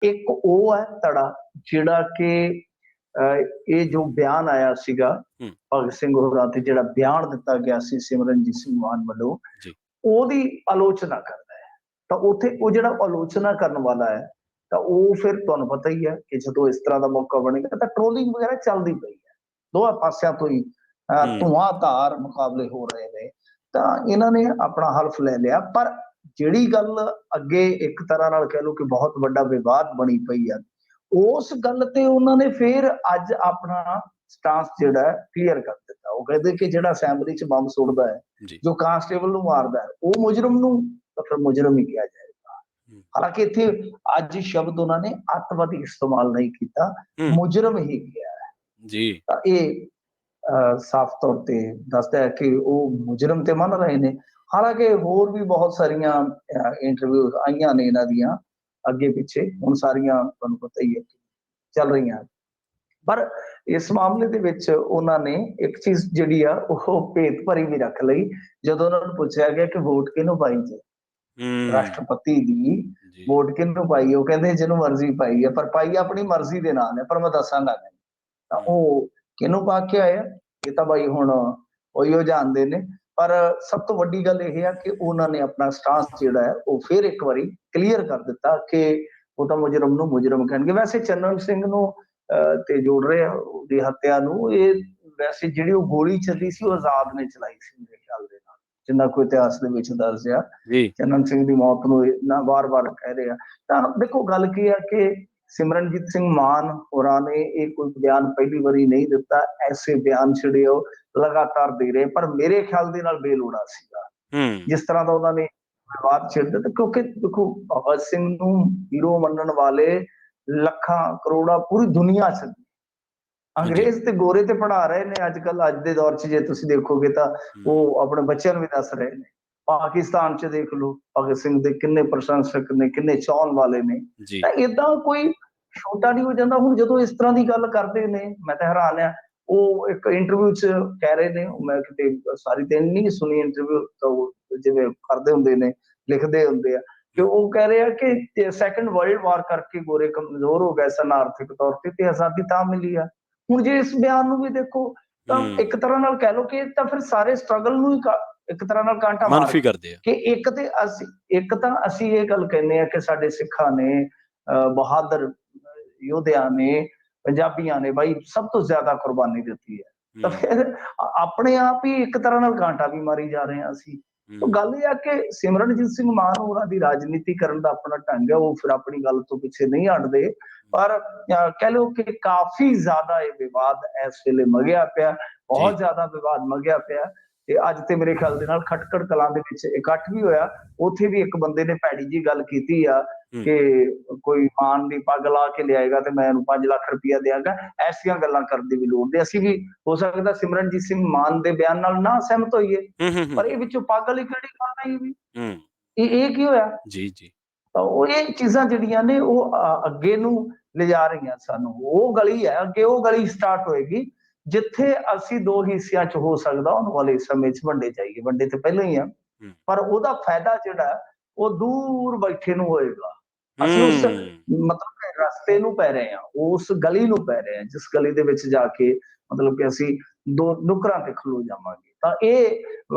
ਇੱਕ ਉਹ ਹੈ ਧੜਾ ਜਿਹੜਾ ਕਿ ਇਹ ਜੋ ਬਿਆਨ ਆਇਆ ਸੀਗਾ ਹੂੰ, ਭਗਤ ਸਿੰਘ ਹੋਰਾਂ ਤੇ, ਜਿਹੜਾ ਬਿਆਨ ਦਿੱਤਾ ਗਿਆ ਸੀ ਸਿਮਰਨਜੀਤ ਸਿੰਘ ਮਾਨ ਵੱਲੋਂ, ਜੀ, ਉਹਦੀ ਆਲੋਚਨਾ ਕਰਦਾ ਹੈ। ਤਾਂ ਉੱਥੇ ਉਹ ਜਿਹੜਾ ਆਲੋਚਨਾ ਕਰਨ ਵਾਲਾ ਹੈ, ਤਾਂ ਉਹ ਫਿਰ ਤੁਹਾਨੂੰ ਪਤਾ ਹੀ ਹੈ ਕਿ ਜਦੋਂ ਇਸ ਤਰ੍ਹਾਂ ਦਾ ਮੌਕਾ ਬਣੇਗਾ ਤਾਂ ਟ੍ਰੋਲਿੰਗ ਵਗੈਰਾ ਚੱਲਦੀ ਪਈ ਹੈ, ਦੋਹਾਂ ਪਾਸਿਆਂ ਤੋਂ ਹੀ ਹੂੰ, ਧੁਆਂਧਾਰ ਮੁਕਾਬਲੇ ਹੋ ਰਹੇ ਨੇ। ਤਾਂ ਇਹਨਾਂ ਨੇ ਆਪਣਾ ਹਲਫ ਲੈ ਲਿਆ, ਪਰ ਜਿਹੜੀ ਗੱਲ ਅੱਗੇ ਇੱਕ ਤਰ੍ਹਾਂ ਨਾਲ ਕਹਿ ਲਓ ਕਿ ਬਹੁਤ ਵੱਡਾ ਵਿਵਾਦ ਬਣੀ ਪਈ ਆ, ਉਸ ਗੱਲ ਤੇ ਉਹਨਾਂ ਨੇ ਫਿਰ ਅੱਜ ਆਪਣਾ ਸਟਾਂਸ ਜਿਹੜਾ ਕਲੀਅਰ ਕਰ ਦਿੱਤਾ। ਉਹ ਕਹਿੰਦੇ ਕਿ ਜਿਹੜਾ ਅਸੈਂਬਲੀ 'ਚ ਬੰਬ ਸੁੱਟਦਾ ਹੈ, ਜੀ, ਜੋ ਕਾਂਸਟੇਬਲ ਨੂੰ ਮਾਰਦਾ ਹੈ, ਉਹ ਮੁਜਰਮ ਨੂੰ ਤਾਂ ਫਿਰ ਮੁਜਰਮ ਹੀ ਕਿਹਾ ਜਾਏਗਾ। ਹੂੰ, ਹਾਲਾਂਕਿ ਇੱਥੇ ਅੱਜ ਸ਼ਬਦ ਉਹਨਾਂ ਨੇ ਅੱਤਵਾਦੀ ਇਸਤੇਮਾਲ ਨਹੀਂ ਕੀਤਾ, ਹੂੰ, ਮੁਜਰਮ ਹੀ ਕਿਹਾ ਹੈ। ਜੀ, ਤਾਂ ਇਹ ਸਾਫ਼ ਤੌਰ ਤੇ ਦੱਸਦਾ ਹੈ ਕਿ ਉਹ ਮੁਜਰਮ ਤੇ ਮੰਨ ਰਹੇ ਨੇ। ਹਾਲਾਂਕਿ ਹੋਰ ਵੀ ਬਹੁਤ ਸਾਰੀਆਂ ਇੰਟਰਵਿਊ ਆਈਆਂ ਨੇ ਇਹਨਾਂ ਦੀਆਂ ਅੱਗੇ ਪਿੱਛੇ, ਹੁਣ ਸਾਰੀਆਂ ਤੁਹਾਨੂੰ ਪਤਾ ਹੀ ਹੈ ਚੱਲ ਰਹੀਆਂ। ਪਰ ਇਸ ਮਾਮਲੇ ਦੇ ਵਿੱਚ ਉਹਨਾਂ ਨੇ ਇੱਕ ਚੀਜ਼ ਜਿਹੜੀ ਆ ਉਹ ਭੇਤ ਭਰੀ ਵੀ ਰੱਖ ਲਈ, ਜਦੋਂ ਉਹਨਾਂ ਨੂੰ ਪੁੱਛਿਆ ਗਿਆ ਕਿ ਵੋਟ ਕਿਹਨੂੰ ਪਾਈ ਜੇ, ਹੂੰ, ਰਾਸ਼ਟਰਪਤੀ ਦੀ ਜੀ, ਵੋਟ ਕਿਹਨੂੰ ਪਾਈ, ਉਹ ਕਹਿੰਦੇ ਜਿਹਨੂੰ ਮਰਜ਼ੀ ਪਾਈ ਹੈ, ਪਰ ਪਾਈ ਆਪਣੀ ਮਰਜ਼ੀ ਦੇ ਨਾਲ ਹੈ, ਪਰ ਮੈਂ ਦੱਸਾਂਗਾ ਨਹੀਂ। ਤਾਂ ਹੂੰ, ਉਹ ਕਿਹਨੂੰ ਪਾ ਕੇ ਆਇਆ, ਇਹ ਤਾਂ ਬਾਈ ਹੁਣ ਉਹੀਓ ਜਾਣਦੇ ਨੇ। ਪਰ ਸਭ ਤੋਂ ਵੱਡੀ ਗੱਲ ਇਹ ਆ ਕਿ ਉਹਨਾਂ ਨੇ ਆਪਣਾ ਸਟਾਂਸ ਜਿਹੜਾ ਹੈ ਉਹ ਫਿਰ ਇੱਕ ਵਾਰੀ ਕਲੀਅਰ ਕਰ ਦਿੱਤਾ ਕਿ ਉਹ ਤਾਂ ਮੁਜਰਮ ਨੂੰ ਮੁਜਰਮ ਕਹਿਣਗੇ। ਵੈਸੇ ਚੰਨਨ ਸਿੰਘ ਨੂੰ ਤੇ ਜੋੜ ਰਹੇ ਆ ਉਹਦੀ ਹੱਤਿਆ ਨੂੰ, ਇਹ ਵੈਸੇ ਜਿਹੜੀ ਉਹ ਗੋਲੀ ਚੱਲੀ ਸੀ ਉਹ ਆਜ਼ਾਦ ਨੇ ਚਲਾਈ ਸੀ ਮੇਰੇ ਖਿਆਲ ਦੇ ਨਾਲ, ਜਿੰਨਾ ਕੋਈ ਇਤਿਹਾਸ ਦੇ ਵਿੱਚ ਦੱਸਿਆ। ਜੀ, ਚੰਨਨ ਸਿੰਘ ਦੀ ਮੌਤ ਨੂੰ ਨਾ ਵਾਰ-ਵਾਰ ਕਹਿ ਰਹੇ ਆ। ਤਾਂ ਦੇਖੋ ਗੱਲ ਕੀ ਆ ਕਿ ਸਿਮਰਨਜੀਤ ਸਿੰਘ ਮਾਨ ਹੋਰਾਂ ਨੇ ਇਹ ਕੋਈ ਬਿਆਨ ਪਹਿਲੀ ਵਾਰੀ ਨਹੀਂ ਦਿੱਤਾ, ਐਸੇ ਬਿਆਨ ਜਿਹੜੇ ਉਹ ਲਗਾਤਾਰ ਦੇ ਰਹੇ, ਪਰ ਮੇਰੇ ਖਿਆਲ ਦੇ ਨਾਲ ਬੇਲੋੜਾ ਸੀਗਾ ਹੂੰ, ਜਿਸ ਤਰ੍ਹਾਂ ਦਾ ਉਹਨਾਂ ਨੇ ਵਿਵਾਦ ਛੇੜ ਦਿੱਤਾ। ਕਿਉਂਕਿ ਦੇਖੋ ਭਗਤ ਸਿੰਘ ਨੂੰ ਹੀਰੋ ਮੰਨਣ ਵਾਲੇ ਲੱਖਾਂ ਕਰੋੜਾਂ ਪੂਰੀ ਦੁਨੀਆ 'ਚ, ਜੀ, ਅੰਗਰੇਜ਼ ਤੇ ਗੋਰੇ ਤੇ ਪੜ੍ਹਾ ਰਹੇ ਨੇ ਅੱਜ ਕੱਲ੍ਹ, ਅੱਜ ਦੇ ਦੌਰ 'ਚ ਜੇ ਤੁਸੀਂ ਦੇਖੋਗੇ ਤਾਂ ਹੂੰ, ਉਹ ਆਪਣੇ ਬੱਚਿਆਂ ਨੂੰ ਵੀ ਦੱਸ ਰਹੇ ਨੇ। ਪਾਕਿਸਤਾਨ 'ਚ ਦੇਖ ਲਓ ਭਗਤ ਸਿੰਘ ਦੇ ਕਿੰਨੇ ਪ੍ਰਸ਼ੰਸਕ ਨੇ, ਕਿੰਨੇ ਚਾਹਣ ਵਾਲੇ ਨੇ। ਜੀ, ਤਾਂ ਏਦਾਂ ਕੋਈ ਛੋਟਾ ਨਹੀਂ ਹੋ ਜਾਂਦਾ। ਹੁਣ ਜਦੋਂ ਇਸ ਤਰ੍ਹਾਂ ਦੀ ਗੱਲ ਕਰਦੇ ਨੇ, ਮੈਂ ਤਾਂ ਹੈਰਾਨ ਆ। ਉਹ ਇੱਕ ਇੰਟਰਵਿਊ 'ਚ ਕਹਿ ਰਹੇ ਨੇ, ਮੈਂ ਕਿਤੇ ਸਾਰੀ ਦਿਨ ਨਹੀਂ ਸੁਣੀ ਇੰਟਰਵਿਊ, ਤਾਂ ਉਹ ਜਿਵੇਂ ਕਰਦੇ ਹੁੰਦੇ ਨੇ, ਲਿਖਦੇ ਹੁੰਦੇ ਆ, ਕਿ ਉਹ ਕਹਿ ਰਹੇ ਆ ਕਿ ਸੈਕੰਡ ਵਰਲਡ ਵਾਰ ਕਰਕੇ ਗੋਰੇ ਕਮਜ਼ੋਰ ਹੋ ਗਏ ਸਨ ਆਰਥਿਕ ਤੌਰ ਤੇ ਆਜ਼ਾਦੀ ਤਾਂ ਮਿਲੀ ਆ। ਹੁਣ ਜੇ ਇਸ ਬਿਆਨ ਨੂੰ ਵੀ ਦੇਖੋ ਤਾਂ ਹੂੰ, ਇੱਕ ਤਰ੍ਹਾਂ ਨਾਲ ਕਹਿ ਲਓ ਕਿ ਤਾਂ ਫਿਰ ਸਾਰੇ ਸਟਰਗਲ ਨੂੰ ਹੀ ਇੱਕ ਤਰ੍ਹਾਂ ਨਾਲ ਕਾਂਟਾ ਮਾਰ ਮਨਫੀ ਕਰਦੇ ਆ। ਕਿ ਇੱਕ ਤਾਂ ਅਸੀਂ ਇਹ ਗੱਲ ਕਹਿੰਦੇ ਆ ਕਿ ਸਾਡੇ ਸਿੱਖਾਂ ਨੇ, ਬਹਾਦਰ ਯੋਧਿਆਂ ਨੇ, ਪੰਜਾਬੀਆਂ ਨੇ ਬਾਈ ਸਭ ਤੋਂ ਜ਼ਿਆਦਾ ਕੁਰਬਾਨੀ ਦਿੱਤੀ ਹੈ। ਤਾਂ ਹੂੰ, ਫਿਰ ਆਪਣੇ ਆਪ ਹੀ ਇੱਕ ਤਰ੍ਹਾਂ ਨਾਲ ਕਾਂਟਾ ਵੀ ਮਾਰੀ ਜਾ ਰਹੇ ਹਾਂ ਅਸੀਂ। ਹੂੰ, ਗੱਲ ਇਹ ਆ ਕਿ ਸਿਮਰਨਜੀਤ ਸਿੰਘ ਮਾਨ ਉਹਨਾਂ ਦੀ ਰਾਜਨੀਤੀ ਕਰਨ ਦਾ ਆਪਣਾ ਢੰਗ ਹੈ, ਉਹ ਫਿਰ ਆਪਣੀ ਗੱਲ ਤੋਂ ਪਿੱਛੇ ਨਹੀਂ ਹਟਦੇ। ਪਰ ਕਹਿ ਲਓ ਕਿ ਕਾਫੀ ਜ਼ਿਆਦਾ ਇਹ ਵਿਵਾਦ ਇਸ ਵੇਲੇ ਮਗਿਆ ਪਿਆ, ਜੀ, ਬਹੁਤ ਜ਼ਿਆਦਾ ਵਿਵਾਦ ਮਗਿਆ ਪਿਆ। ਤੇ ਅੱਜ ਤੇ ਮੇਰੇ ਖਿਆਲ ਦੇ ਨਾਲ ਖਟਕੜ ਕਲਾਂ ਦੇ ਵਿੱਚ ਇਕੱਠ ਵੀ ਹੋਇਆ, ਉੱਥੇ ਵੀ ਇੱਕ ਬੰਦੇ ਨੇ ਭੈੜੀ ਜੀ ਗੱਲ ਕੀਤੀ ਆ ਹੂੰ, ਕਿ ਕੋਈ ਮਾਨ ਦੀ ਪੱਗ ਲਾ ਕੇ ਲਿਆਏਗਾ ਤੇ ਮੈਂ ਇਹਨੂੰ 5 ਲੱਖ ਰੁਪਇਆ ਦਿਆਂਗਾ। ਐਸੀਆਂ ਗੱਲਾਂ ਕਰਨ ਦੀ ਵੀ ਲੋੜ ਨਹੀਂ। ਅਸੀਂ ਵੀ ਹੋ ਸਕਦਾ ਸਿਮਰਨਜੀਤ ਸਿੰਘ ਮਾਨ ਦੇ ਬਿਆਨ ਨਾਲ ਨਾ ਸਹਿਮਤ ਹੋਈਏ, ਹੂੰ, ਹੂੰ, ਪਰ ਹੂੰ, ਇਹ ਵਿੱਚੋਂ ਪੱਗ ਵਾਲੀ ਕਿਹੜੀ ਗੱਲ ਆਈ ਵੀ, ਹੂੰ, ਇਹ ਕੀ ਹੋਇਆ? ਜੀ, ਜੀ, ਤਾਂ ਉਹ ਇਹ ਚੀਜ਼ਾਂ ਜਿਹੜੀਆਂ ਨੇ ਉਹ ਅੱਗੇ ਨੂੰ ਲਿਜਾ ਰਹੀਆਂ ਸਾਨੂੰ। ਉਹ ਗਲੀ ਹੈ, ਅੱਗੇ ਉਹ ਗਲੀ ਸਟਾਰਟ ਹੋਏਗੀ ਜਿੱਥੇ ਅਸੀਂ ਦੋ ਹਿੱਸਿਆਂ 'ਚ ਹੋ ਸਕਦਾ ਆਉਣ ਵਾਲੇ ਸਮੇਂ 'ਚ ਵੰਡੇ ਜਾਈਏ। ਵੰਡੇ ਤੇ ਪਹਿਲਾਂ ਹੀ ਆ, ਹੂੰ, ਪਰ ਉਹਦਾ ਫਾਇਦਾ ਜਿਹੜਾ ਉਹ ਦੂਰ ਬੈਠੇ ਨੂੰ ਹੋਏਗਾ। ਅਸੀਂ ਉਸ ਹੂੰ, ਮਤਲਬ ਰਸਤੇ ਨੂੰ ਪੈ ਰਹੇ ਹਾਂ, ਉਸ ਗਲੀ ਨੂੰ ਪੈ ਰਹੇ ਹਾਂ, ਜਿਸ ਗਲੀ ਦੇ ਵਿੱਚ ਜਾ ਕੇ ਮਤਲਬ ਕਿ ਅਸੀਂ ਦੋ ਨੁਕਰਾਂ ਤੇ ਖਲੋ ਜਾਵਾਂਗੇ। ਤਾਂ ਇਹ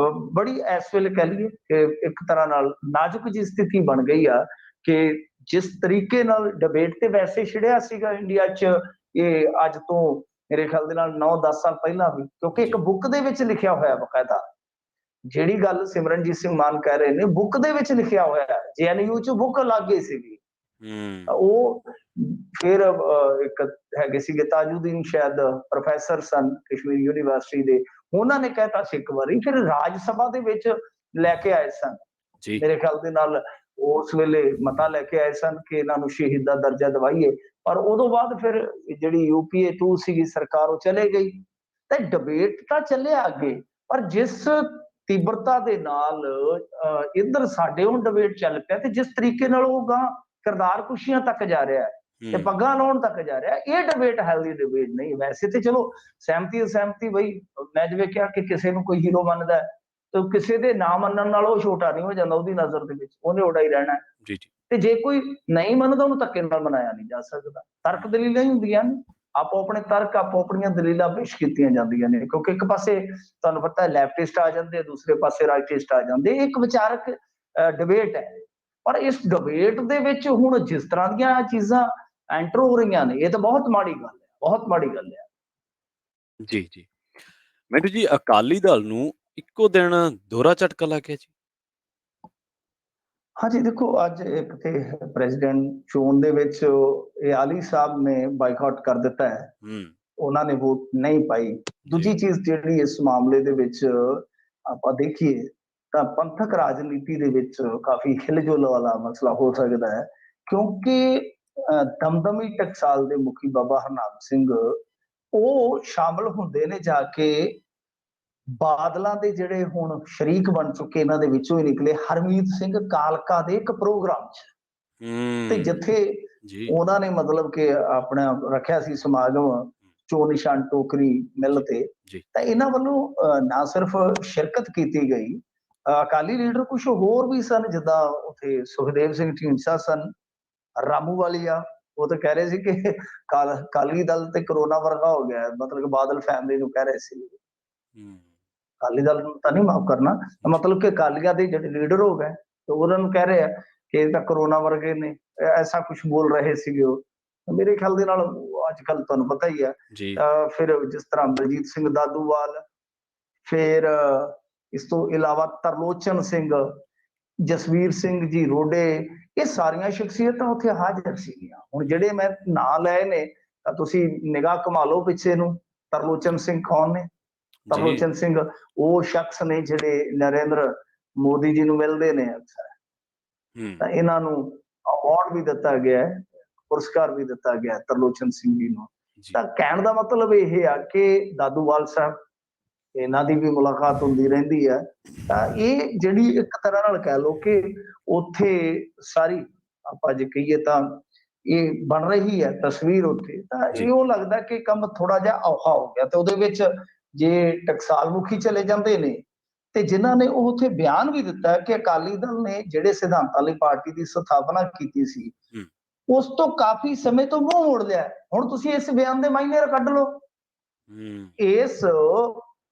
ਬੜੀ ਇਸ ਵੇਲੇ ਕਹਿ ਲਈਏ ਕਿ ਇੱਕ ਤਰ੍ਹਾਂ ਨਾਲ ਨਾਜ਼ੁਕ ਜਿਹੀ ਸਥਿਤੀ ਬਣ ਗਈ ਆ ਕਿ ਜਿਸ ਤਰੀਕੇ ਨਾਲ ਡਿਬੇਟ ਤੇ ਵੈਸੇ ਛਿੜਿਆ ਸੀਗਾ ਇੰਡੀਆ 'ਚ, ਇਹ ਅੱਜ ਤੋਂ ਮੇਰੇ ਖਿਆਲ ਦੇ ਨਾਲ 9-10 ਸਾਲ ਪਹਿਲਾਂ ਵੀ, ਕਿਉਂਕਿ ਇੱਕ ਜੀ, ਬੁੱਕ ਦੇ ਵਿੱਚ ਲਿਖਿਆ ਹੋਇਆ ਬਕਾਇਦਾ ਜਿਹੜੀ ਗੱਲ ਸਿਮਰਨਜੀਤ ਸਿੰਘ ਮਾਨ ਕਹਿ ਰਹੇ ਨੇ, ਬੁੱਕ ਦੇ ਵਿੱਚ ਲਿਖਿਆ ਹੋਇਆ ਹੈ। JNU 'ਚ ਬੁੱਕ ਲੱਗ ਗਈ ਸੀਗੀ। ਹੂੰ, ਉਹ ਫਿਰ ਇੱਕ ਹੈਗੇ ਸੀਗੇ ਤਾਜੁਦੀਨ, ਸ਼ਾਇਦ ਪ੍ਰੋਫੈਸਰ ਸਨ ਕਸ਼ਮੀਰ ਯੂਨੀਵਰਸਿਟੀ ਦੇ, ਉਹਨਾਂ ਨੇ ਕਹਿਤਾ ਸੀ ਇੱਕ ਵਾਰੀ, ਫਿਰ ਰਾਜ ਸਭਾ ਦੇ ਵਿੱਚ ਲੈ ਕੇ ਆਏ ਸਨ। ਜੀ, ਮੇਰੇ ਖਿਆਲ ਦੇ ਨਾਲ ਉਸ ਵੇਲੇ ਮਤਾ ਲੈ ਕੇ ਆਏ ਸਨ ਕਿ ਇਹਨਾਂ ਨੂੰ ਸ਼ਹੀਦ ਦਾ ਦਰਜਾ ਦਿਵਾਈਏ, ਪਰ ਉਦੋਂ ਬਾਅਦ ਫਿਰ ਜਿਹੜੀ UPA 2 ਸੀਗੀ ਸਰਕਾਰ ਉਹ ਚਲੇ ਗਈ। ਤੇ ਡਿਬੇਟ ਤਾਂ ਚੱਲਿਆ ਅੱਗੇ, ਪਰ ਜਿਸ ਤੀਬਰਤਾ ਦੇ ਨਾਲ ਇੱਧਰ ਸਾਡੇ ਹੁਣ ਡਿਬੇਟ ਚੱਲ ਪਿਆ ਤੇ ਜਿਸ ਤਰੀਕੇ ਨਾਲ ਉਹ ਗਾਂ ਕਿਰਦਾਰ ਕੁਸ਼ੀਆਂ ਤੱਕ ਜਾ ਰਿਹਾ ਹੈ ਤੇ ਹੂੰ, ਪੱਗਾਂ ਲਾਉਣ ਤੱਕ ਜਾ ਰਿਹਾ, ਇਹ ਡਿਬੇਟ ਹੈਲਦੀ ਡਿਬੇਟ ਨਹੀਂ। ਵੈਸੇ ਤੇ ਚਲੋ ਸਹਿਮਤੀ ਬਈ, ਮੈਂ ਜਿਵੇਂ ਕਿਹਾ ਕਿ ਕਿਸੇ ਨੂੰ ਕੋਈ ਹੀਰੋ ਮੰਨਦਾ ਹੈ ਤੇ ਕਿਸੇ ਦੇ ਨਾ ਮੰਨਣ ਨਾਲ ਉਹ ਛੋਟਾ ਨਹੀਂ ਹੋ ਜਾਂਦਾ ਉਹਦੀ ਨਜ਼ਰ ਦੇ ਵਿੱਚ, ਉਹਨੇ ਓਡਾ ਹੀ ਰਹਿਣਾ। ਜੀ, ਜੀ, ਤੇ ਜੇ ਕੋਈ ਨਹੀਂ ਮੰਨਦਾ ਉਹਨੂੰ ਧੱਕੇ ਨਾਲ ਮਨਾਇਆ ਨਹੀਂ ਜਾ ਸਕਦਾ। ਤਰਕ ਦਲੀਲਾਂ ਹੀ ਹੁੰਦੀਆਂ ਨੇ, ਆਪੋ ਆਪਣੇ ਤਰਕ, ਆਪੋ ਆਪਣੀਆਂ ਦਲੀਲਾਂ ਪੇਸ਼ ਕੀਤੀਆਂ ਜਾਂਦੀਆਂ ਨੇ, ਕਿਉਂਕਿ ਇੱਕ ਪਾਸੇ ਤੁਹਾਨੂੰ ਪਤਾ ਹੈ ਲੈਫਟਿਸਟ ਆ ਜਾਂਦੇ ਆ, ਦੂਸਰੇ ਪਾਸੇ ਰਾਈਟਿਸਟ ਆ ਜਾਂਦੇ, ਇਹ ਇੱਕ ਵਿਚਾਰਕ ਡਿਬੇਟ ਹੈ। ਪਰ ਇਸ ਡਿਬੇਟ ਦੇ ਵਿੱਚ ਹੁਣ ਜਿਸ ਤਰ੍ਹਾਂ ਦੀਆਂ ਚੀਜ਼ਾਂ ਐਂਟਰ ਹੋ ਰਹੀਆਂ ਨੇ, ਇਹ ਤਾਂ ਬਹੁਤ ਮਾੜੀ ਗੱਲ ਹੈ, ਬਹੁਤ ਮਾੜੀ ਗੱਲ ਹੈ। ਜੀ, ਜੀ। ਮੈਨੂੰ ਜੀ ਅਕਾਲੀ ਦਲ ਨੂੰ ਇੱਕੋ ਦਿਨ ਦੋਹਰਾ ਝਟਕਾ ਲੱਗ ਗਿਆ ਜੀ। ਹਾਂਜੀ, ਦੇਖੋ ਅੱਜ ਇੱਕ ਤੇ ਪ੍ਰੈਜ਼ੀਡੈਂਟ ਚੋਣ ਦੇ ਵਿੱਚ ਇਹ ਆਲੀ ਸਾਹਿਬ ਨੇ ਬਾਈਕਾਟ ਕਰ ਦਿੱਤਾ ਹੈ, ਹੂੰ, ਉਹਨਾਂ ਨੇ ਵੋਟ ਨਹੀਂ ਪਾਈ। ਦੂਜੀ ਚੀਜ਼ ਜਿਹੜੀ ਇਸ ਮਾਮਲੇ ਦੇ ਵਿੱਚ ਆਪਾਂ ਦੇਖੀਏ ਤਾਂ ਪੰਥਕ ਰਾਜਨੀਤੀ ਦੇ ਵਿੱਚ ਕਾਫੀ ਹਿਲਜੁਲ ਵਾਲਾ ਮਸਲਾ ਹੋ ਸਕਦਾ ਹੈ, ਕਿਉਂਕਿ ਦਮਦਮੀ ਟਕਸਾਲ ਦੇ ਮੁਖੀ ਬਾਬਾ ਹਰਨਾਮ ਸਿੰਘ ਉਹ ਸ਼ਾਮਲ ਹੁੰਦੇ ਨੇ ਜਾ ਕੇ ਬਾਦਲਾਂ ਦੇ ਜਿਹੜੇ ਹੁਣ ਸ਼ਰੀਕ ਬਣ ਚੁੱਕੇ, ਇਹਨਾਂ ਦੇ ਵਿੱਚੋਂ ਹੀ ਨਿਕਲੇ ਹਰਮੀਤ ਸਿੰਘ ਕਾਲਕਾ ਦੇ ਇੱਕ ਪ੍ਰੋਗਰਾਮ 'ਚ, ਤੇ ਹੂੰ, ਜਿੱਥੇ ਜੀ, ਉਹਨਾਂ ਨੇ ਮਤਲਬ ਕਿ ਆਪਣਾ ਰੱਖਿਆ ਸੀ ਸਮਾਗਮ ਚੋਣ ਨਿਸ਼ਾਨ ਟੋਕਰੀ ਮਿਲ ਜੀ, ਤੇ, ਜੀ, ਤਾਂ ਇਹਨਾਂ ਵੱਲੋਂ ਨਾ ਸਿਰਫ ਸ਼ਿਰਕਤ ਕੀਤੀ ਗਈ, ਅਕਾਲੀ ਲੀਡਰ ਕੁਝ ਹੋਰ ਵੀ ਸਨ, ਜਿੱਦਾਂ ਉੱਥੇ ਸੁਖਦੇਵ ਸਿੰਘ ਢੀਂਡਸਾ ਸਨ, ਰਾਮੂ ਵਾਲੀਆ, ਉਹ ਤਾਂ ਕਹਿ ਰਹੇ ਸੀ ਕਿ ਅਕਾਲੀ ਦਲ ਤੇ ਕਰੋਨਾ ਵਰਗਾ ਹੋ ਗਿਆ ਹੈ, ਮਤਲਬ ਕਿ ਬਾਦਲ ਫੈਮਿਲੀ ਨੂੰ ਕਹਿ ਰਹੇ ਸੀ। ਹੂੰ, ਅਕਾਲੀ ਦਲ ਨੂੰ ਤਾਂ ਨਹੀਂ ਮਾਫ ਕਰਨਾ, ਜੀ, ਮਤਲਬ ਕਿ ਅਕਾਲੀਆਂ ਦੇ ਜਿਹੜੇ ਲੀਡਰ ਹੋ ਗਏ, ਤੇ ਉਹਨਾਂ ਨੂੰ ਕਹਿ ਰਹੇ ਆ ਕਿ ਇਹ ਤਾਂ ਕਰੋਨਾ ਵਰਗੇ ਨੇ, ਐਸਾ ਕੁਝ ਬੋਲ ਰਹੇ ਸੀਗੇ ਉਹ। ਮੇਰੇ ਖਿਆਲ ਦੇ ਨਾਲ ਅੱਜ ਕੱਲ ਤੁਹਾਨੂੰ ਪਤਾ ਹੀ ਹੈ। ਜੀ, ਫਿਰ ਜਿਸ ਤਰ੍ਹਾਂ ਬਲਜੀਤ ਸਿੰਘ ਦਾਦੂਵਾਲ, ਫਿਰ ਇਸ ਤੋਂ ਇਲਾਵਾ ਤਰਲੋਚਨ ਸਿੰਘ, ਜਸਵੀਰ ਸਿੰਘ ਜੀ ਰੋਡੇ, ਇਹ ਸਾਰੀਆਂ ਸ਼ਖਸੀਅਤਾਂ ਉੱਥੇ ਹਾਜ਼ਰ ਸੀਗੀਆਂ। ਹੁਣ ਜਿਹੜੇ ਮੈਂ ਨਾਂ ਲਏ ਨੇ ਤਾਂ ਤੁਸੀਂ ਨਿਗਾਹ ਘੁਮਾ ਲਓ ਪਿੱਛੇ ਨੂੰ, ਤਰਲੋਚਨ ਸਿੰਘ ਕੌਣ ਨੇ? ਜੀ, ਤਰਲੋਚਨ ਸਿੰਘ ਉਹ ਸ਼ਖਸ ਨੇ ਜਿਹੜੇ ਨਰਿੰਦਰ ਮੋਦੀ ਜੀ ਨੂੰ ਮਿਲਦੇ ਨੇ ਅਕਸਰ, ਹੂੰ, ਤਾਂ ਇਹਨਾਂ ਨੂੰ ਅਵਾਰਡ ਵੀ ਦਿੱਤਾ ਗਿਆ ਹੈ, ਪੁਰਸਕਾਰ ਵੀ ਦਿੱਤਾ ਗਿਆ ਤਰਲੋਚਨ ਸਿੰਘ ਜੀ ਨੂੰ। ਜੀ, ਤਾਂ ਕਹਿਣ ਦਾ ਮਤਲਬ ਇਹ ਆ ਕਿ ਦਾਦੂਵਾਲ ਸਾਹਿਬ, ਇਹਨਾਂ ਦੀ ਵੀ ਮੁਲਾਕਾਤ ਹੁੰਦੀ ਰਹਿੰਦੀ ਹੈ। ਤਾਂ ਇਹ ਜਿਹੜੀ ਇੱਕ ਤਰ੍ਹਾਂ ਨਾਲ ਕਹਿ ਲਓ ਕਿ ਉੱਥੇ ਸਾਰੀ ਆਪਾਂ ਜੇ ਕਹੀਏ ਤਾਂ ਇਹ ਬਣ ਰਹੀ ਹੈ ਤਸਵੀਰ ਉੱਥੇ, ਤਾਂ ਜੀ, ਇਹੋ ਲੱਗਦਾ ਕਿ ਕੰਮ ਥੋੜਾ ਜਿਹਾ ਔਖਾ ਹੋ ਗਿਆ। ਤੇ ਉਹਦੇ ਵਿੱਚ ਜੇ ਟਕਸਾਲ ਮੁਖੀ ਚਲੇ ਜਾਂਦੇ ਨੇ, ਤੇ ਜਿਨ੍ਹਾਂ ਨੇ ਉਹ ਉੱਥੇ ਬਿਆਨ ਵੀ ਦਿੱਤਾ ਕਿ ਅਕਾਲੀ ਦਲ ਨੇ ਜਿਹੜੇ ਸਿਧਾਂਤਾਂ ਲਈ ਪਾਰਟੀ ਦੀ ਸਥਾਪਨਾ ਕੀਤੀ ਸੀ, ਹੂੰ, ਉਸ ਤੋਂ ਕਾਫੀ ਸਮੇਂ ਤੋਂ ਮੂੰਹ ਮੋੜ ਲਿਆ। ਹੁਣ ਤੁਸੀਂ ਇਸ ਬਿਆਨ ਦੇ ਮਾਇਨੇ ਕੱਢ ਲਓ, ਹੂੰ, ਇਸ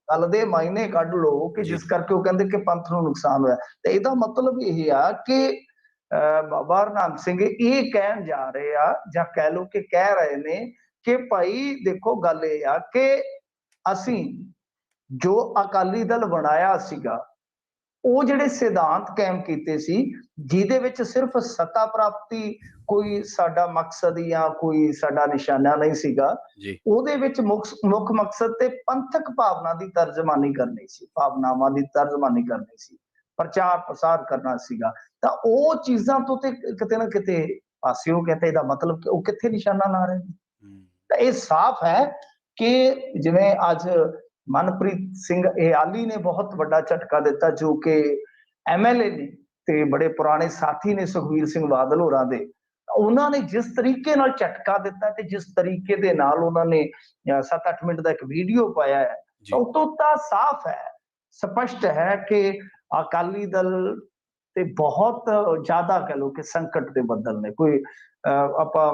ਗੱਲ ਦੇ ਮਾਇਨੇ ਕੱਢ ਲਓ ਕਿ ਜੀ, ਜਿਸ ਕਰਕੇ ਉਹ ਕਹਿੰਦੇ ਕਿ ਪੰਥ ਨੂੰ ਨੁਕਸਾਨ ਹੋਇਆ। ਤੇ ਇਹਦਾ ਮਤਲਬ ਇਹ ਆ ਕਿ ਬਾਬਾ ਹਰਨਾਮ ਸਿੰਘ ਇਹ ਕਹਿਣ ਜਾ ਰਹੇ ਆ, ਜਾਂ ਕਹਿ ਲਓ ਕਿ ਕਹਿ ਰਹੇ ਨੇ ਕਿ ਭਾਈ ਦੇਖੋ ਗੱਲ ਇਹ ਆ ਕਿ ਅਸੀਂ ਜੋ ਅਕਾਲੀ ਦਲ ਬਣਾਇਆ ਸੀਗਾ, ਉਹ ਜਿਹੜੇ ਸਿਧਾਂਤ ਕਾਇਮ ਕੀਤੇ ਸੀ, ਜਿਹਦੇ ਵਿੱਚ ਸਿਰਫ ਸੱਤਾ ਪ੍ਰਾਪਤੀ ਕੋਈ ਸਾਡਾ ਮਕਸਦ ਜਾਂ ਕੋਈ ਸਾਡਾ ਨਿਸ਼ਾਨਾ ਨਹੀਂ ਸੀਗਾ, ਜੀ, ਉਹਦੇ ਵਿੱਚ ਮੁੱਖ ਮਕਸਦ ਤੇ ਪੰਥਕ ਭਾਵਨਾ ਦੀ ਤਰਜਮਾਨੀ ਕਰਨੀ ਸੀ, ਭਾਵਨਾਵਾਂ ਦੀ ਤਰਜਮਾਨੀ ਕਰਨੀ ਸੀ, ਪ੍ਰਚਾਰ ਪ੍ਰਸਾਰ ਕਰਨਾ ਸੀਗਾ। ਤਾਂ ਉਹ ਚੀਜ਼ਾਂ ਤੋਂ ਤੇ ਕਿਤੇ ਨਾ ਕਿਤੇ ਪਾਸੇ ਹੋ ਗਿਆ, ਤੇ ਇਹਦਾ ਮਤਲਬ ਕਿ ਉਹ ਕਿੱਥੇ ਨਿਸ਼ਾਨਾ ਲਾ ਰਹੇ ਨੇ। ਹੂੰ, ਤਾਂ ਇਹ ਸਾਫ਼ ਹੈ ਕਿ ਜਿਵੇਂ ਅੱਜ ਮਨਪ੍ਰੀਤ ਸਿੰਘ ਇਆਲੀ ਨੇ ਬਹੁਤ ਵੱਡਾ ਝਟਕਾ ਦਿੱਤਾ, ਜੋ ਕਿ ਐਮਐਲਏ ਨੇ ਤੇ ਬੜੇ ਪੁਰਾਣੇ ਸਾਥੀ ਨੇ ਸੁਖਬੀਰ ਸਿੰਘ ਬਾਦਲ ਹੋਰਾਂ ਦੇ। ਉਹਨਾਂ ਨੇ ਜਿਸ ਤਰੀਕੇ ਨਾਲ ਝਟਕਾ ਦਿੱਤਾ ਤੇ ਜਿਸ ਤਰੀਕੇ ਦੇ ਨਾਲ ਉਹਨਾਂ ਨੇ 7-8 ਮਿੰਟ ਦਾ ਇੱਕ ਵੀਡੀਓ ਪਾਇਆ ਹੈ, ਤਾਂ ਜੀ, ਉਤੋਂ ਤਾਂ ਸਾਫ਼ ਹੈ, ਸਪਸ਼ਟ ਹੈ ਕਿ ਅਕਾਲੀ ਦਲ ਤੇ ਬਹੁਤ ਜ਼ਿਆਦਾ ਕਹਿ ਲਓ ਕਿ ਸੰਕਟ ਦੇ ਬੱਦਲ ਨੇ। ਕੋਈ ਆਪਾਂ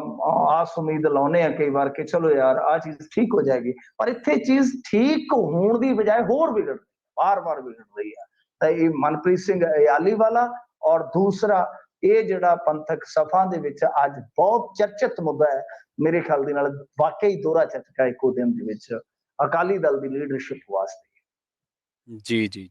ਆਸ ਉਮੀਦ ਲਾਉਨੇ ਆ ਕਈ ਵਾਰ ਕਿ ਚਲੋ ਯਾਰ ਆਹ ਚੀਜ਼ ਠੀਕ ਹੋ ਜਾਏਗੀ, ਪਰ ਇੱਥੇ ਚੀਜ਼ ਠੀਕ ਹੋਣ ਦੀ ਬਜਾਏ ਹੋਰ ਵਿਗੜ, ਵਾਰ-ਵਾਰ ਵਿਗੜ ਰਹੀ ਹੈ। ਤਾਂ ਇਹ ਮਨਪ੍ਰੀਤ ਸਿੰਘ ਇਆਲੀ ਵਾਲਾ, ਔਰ ਦੂਸਰਾ ਇਹ ਜਿਹੜਾ ਪੰਥਕ ਸਭਾ ਦੇ ਵਿੱਚ ਅੱਜ ਬਹੁਤ ਚਰਚਿਤ ਮੁੱਦਾ ਹੈ, ਮੇਰੇ ਖਿਆਲ ਦੇ ਨਾਲ ਵਾਕਈ ਦੋਹਰਾ ਝਟਕਾ ਇੱਕੋ ਦਿਨ ਦੇ ਵਿੱਚ ਅਕਾਲੀ ਦਲ ਦੀ ਲੀਡਰਸ਼ਿਪ ਵਾਸਤੇ। ਜੀ, ਜੀ, ਜੀ।